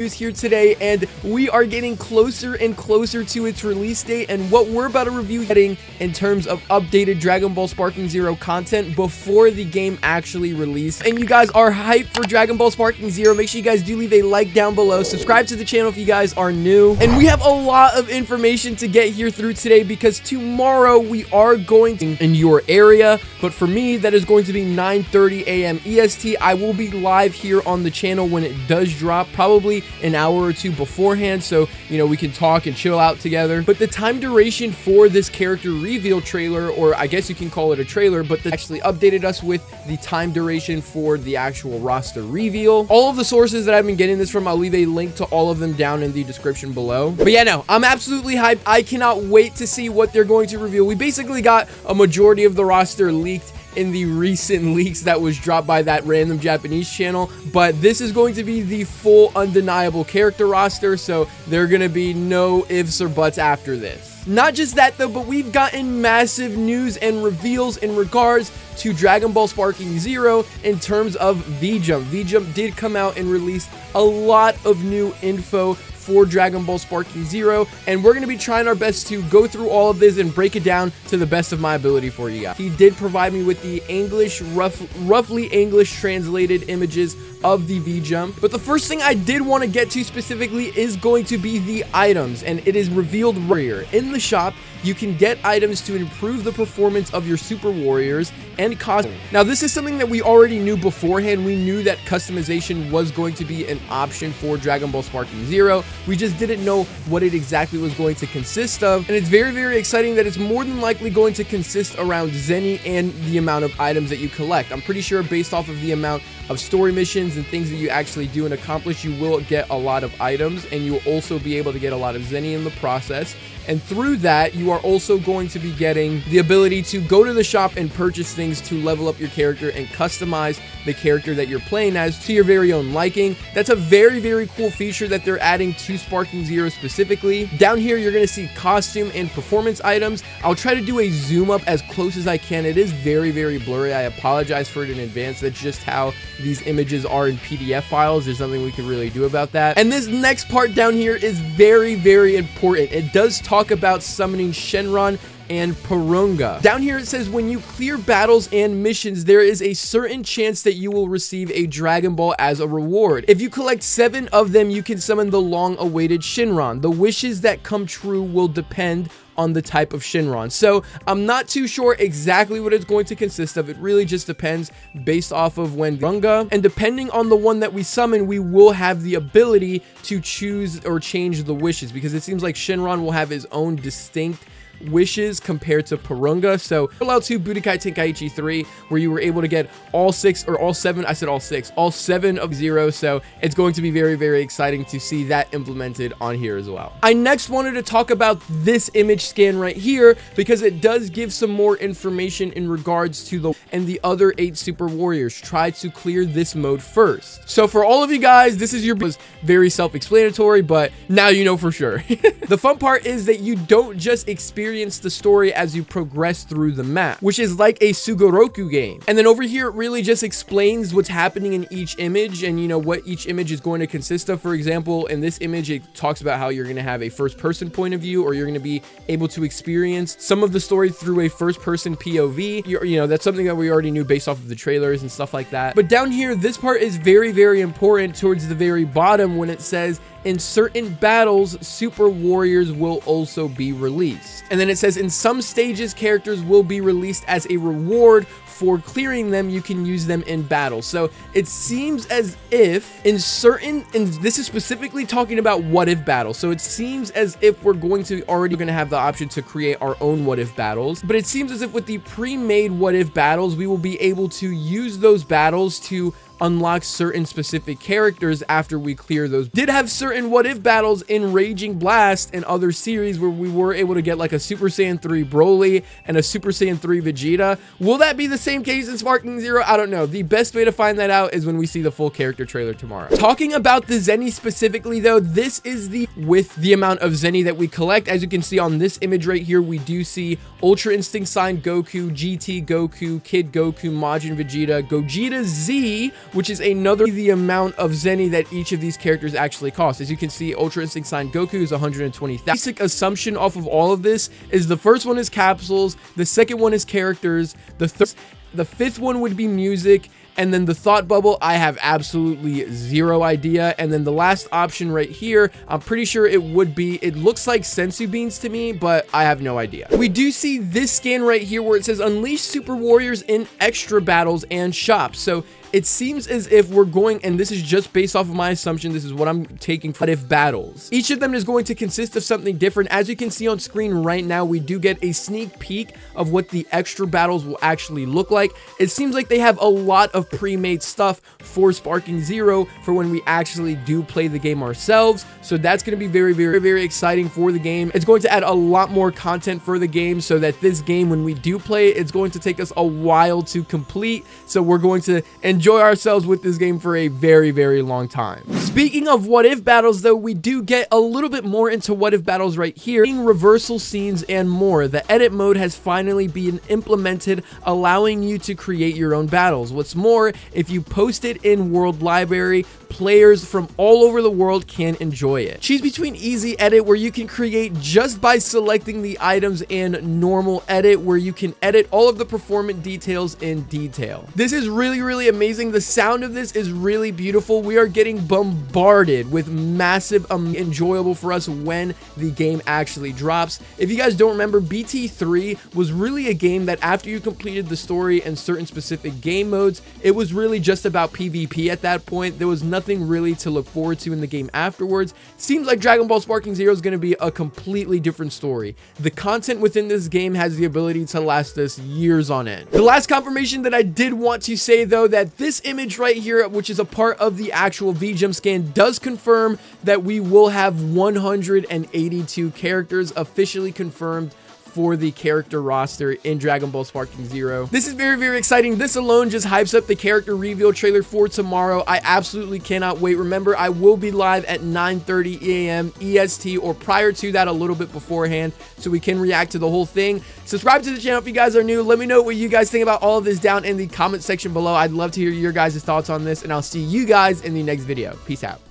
News here today, and we are getting closer and closer to its release date, and what we're about to review getting in terms of updated Dragon Ball Sparking Zero content before the game actually released. And you guys are hyped for Dragon Ball Sparking Zero. Make sure you guys do leave a like down below, subscribe to the channel if you guys are new, and we have a lot of information to get here through today because tomorrow we are going to in your area, but for me that is going to be 9:30 a.m. EST. I will be live here on the channel when it does drop, probably an hour or two beforehand, so you know we can talk and chill out together. But the time duration for this character reveal trailer, or I guess you can call it a trailer, but they actually updated us with the time duration for the actual roster reveal. All of the sources that I've been getting this from, I'll leave a link to all of them down in the description below. But yeah, no, I'm absolutely hyped. I cannot wait to see what they're going to reveal. We basically got a majority of the roster leaked in the recent leaks that was dropped by that random Japanese channel, but this is going to be the full undeniable character roster, so there are going to be no ifs or buts after this. Not just that though, but we've gotten massive news and reveals in regards to Dragon Ball Sparking Zero in terms of V-Jump. V-Jump did come out and release a lot of new info for Dragon Ball Sparking Zero, and we're going to be trying our best to go through all of this and break it down to the best of my ability for you guys. He did provide me with the English, roughly English translated images of the V-Jump, but the first thing I did want to get to specifically is going to be the items, and it is revealed here. In the shop, you can get items to improve the performance of your Super Warriors and costume. Now, this is something that we already knew beforehand. We knew that customization was going to be an option for Dragon Ball Sparking Zero. We just didn't know what it exactly was going to consist of, and it's very, very exciting that it's more than likely going to consist around Zenny and the amount of items that you collect. I'm pretty sure based off of the amount of story missions and things that you actually do and accomplish, you will get a lot of items, and you will also be able to get a lot of Zenny in the process. And through that, you are also going to be getting the ability to go to the shop and purchase things to level up your character and customize the character that you're playing as to your very own liking. That's a very, very cool feature that they're adding to Sparking Zero specifically. Down here, you're going to see costume and performance items. I'll try to do a zoom up as close as I can. It is very, very blurry. I apologize for it in advance. That's just how these images are in PDF files. There's nothing we can really do about that. And this next part down here is very, very important. It does talk about summoning Shenron and Porunga. Down here it says when you clear battles and missions, there is a certain chance that you will receive a Dragon Ball as a reward. If you collect 7 of them, you can summon the long-awaited Shenron. The wishes that come true will depend on the type of Shenron. So I'm not too sure exactly what it's going to consist of. It really just depends based off of when Porunga, and depending on the one that we summon, we will have the ability to choose or change the wishes, because it seems like Shenron will have his own distinct wishes compared to Porunga. So Parallel 2 Budokai Tenkaichi 3, where you were able to get all 6 or all 7, I said all 6, all 7 of Zero. So it's going to be very, very exciting to see that implemented on here as well. I next wanted to talk about this image scan right here because it does give some more information in regards to the other 8 Super Warriors. Try to clear this mode first. So for all of you guys, this is was very self-explanatory, but now you know for sure. The fun part is that you don't just experience the story as you progress through the map, which is like a Sugoroku game. And then over here, it really just explains what's happening in each image and, you know, what each image is going to consist of. For example, in this image, it talks about how you're going to have a first-person point of view, or you're going to be able to experience some of the story through a first-person POV. You know, that's something that we already knew based off of the trailers and stuff like that. But down here, this part is very, very important towards the very bottom when it says, in certain battles, Super Warriors will also be released. And then it says, in some stages, characters will be released as a reward for clearing them. You can use them in battle. So it seems as if in certain, and this is specifically talking about what if battles. So it seems as if we're going to have the option to create our own what if battles. But it seems as if with the pre-made what if battles, we will be able to use those battles to unlock certain specific characters after we clear those. Did have certain what if battles in Raging Blast and other series where we were able to get like a Super Saiyan 3 Broly and a Super Saiyan 3 Vegeta. Will that be the same case in Sparking Zero? I don't know. The best way to find that out is when we see the full character trailer tomorrow. Talking about the Zenny specifically though, this is with the amount of Zenny that we collect. As you can see on this image right here, we do see Ultra Instinct Sign Goku, GT Goku, Kid Goku, Majin Vegeta, Gogeta Z, which is another the amount of Zenny that each of these characters actually cost. As you can see, Ultra Instinct Sign Goku is 120,000. Basic assumption off of all of this is the first one is capsules, the second one is characters, the fifth one would be music, and then the thought bubble, I have absolutely zero idea. And then the last option right here, I'm pretty sure it looks like sensu beans to me, but I have no idea. We do see this scan right here where it says unleash super warriors in extra battles and shops. So it seems as if we're going, and this is just based off of my assumption, this is what I'm taking from what if battles. Each of them is going to consist of something different. As you can see on screen right now, we do get a sneak peek of what the extra battles will actually look like. It seems like they have a lot of pre-made stuff for Sparking Zero for when we actually do play the game ourselves. So that's going to be very, very, very exciting for the game. It's going to add a lot more content for the game so that this game, when we do play it, it's going to take us a while to complete. So we're going to enjoy ourselves with this game for a very, very long time. Speaking of what if battles though, we do get a little bit more into what if battles right here, being reversal scenes and more. The edit mode has finally been implemented, allowing you to create your own battles. What's more, if you post it in World Library, players from all over the world can enjoy it. Choose between easy edit, where you can create just by selecting the items, and normal edit, where you can edit all of the performance details in detail. This is really, really amazing. The sound of this is really beautiful. We are getting bombarded with massive, enjoyable for us when the game actually drops. If you guys don't remember, BT3 was really a game that after you completed the story and certain specific game modes, it was really just about PvP at that point. There was nothing really to look forward to in the game afterwards. Seems like Dragon Ball Sparking Zero is going to be a completely different story. The content within this game has the ability to last us years on end. The last confirmation that I did want to say though, that this image right here, which is a part of the actual VGEM scan, does confirm that we will have 182 characters officially confirmed for the character roster in Dragon Ball Sparking Zero. This is very, very exciting. This alone just hypes up the character reveal trailer for tomorrow. I absolutely cannot wait. Remember, I will be live at 9:30 a.m. EST, or prior to that, a little bit beforehand, so we can react to the whole thing. Subscribe to the channel if you guys are new. Let me know what you guys think about all of this down in the comment section below. I'd love to hear your guys' thoughts on this, and I'll see you guys in the next video. Peace out.